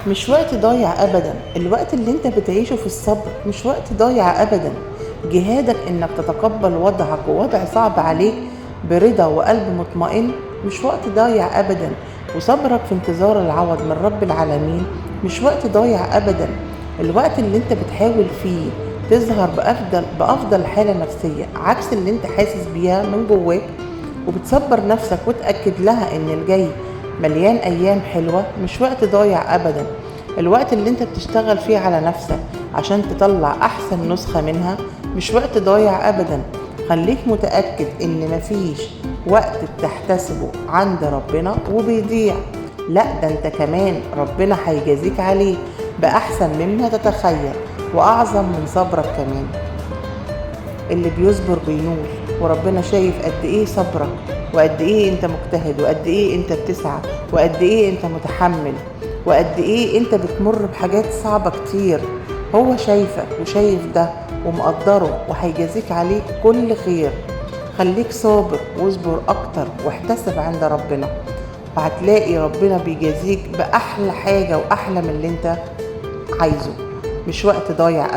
مش وقت ضايع أبدا. الوقت اللي انت بتعيشه في الصبر مش وقت ضايع أبدا. جهادك انك تتقبل وضعك ووضع صعب عليك برضا وقلب مطمئن مش وقت ضايع أبدا. وصبرك في انتظار العوض من رب العالمين مش وقت ضايع أبدا. الوقت اللي انت بتحاول فيه تظهر بأفضل حالة نفسية عكس اللي انت حاسس بيها من جواك، وبتصبر نفسك وتأكد لها ان الجاي مليان ايام حلوة مش وقت ضايع ابدا. الوقت اللي انت بتشتغل فيه على نفسك عشان تطلع احسن نسخة منها مش وقت ضايع ابدا. خليك متأكد ان مفيش وقت بتحتسبه عند ربنا وبيضيع، لا ده انت كمان ربنا هيجازيك عليه بأحسن مما تتخيل وأعظم من صبرك كمان. اللي بيصبر بينول، وربنا شايف قد ايه صبرك وقد ايه انت مجتهد وقد ايه انت بتسعى وقد ايه انت متحمل وقد ايه انت بتمر بحاجات صعبة كتير. هو شايفك وشايف ده ومقدره وهيجازيك عليه كل خير. خليك صابر واصبر اكتر واحتسب عند ربنا، وهتلاقي ربنا بيجازيك بأحلى حاجة وأحلى من اللي انت عايزه. مش وقت ضايع أبدا.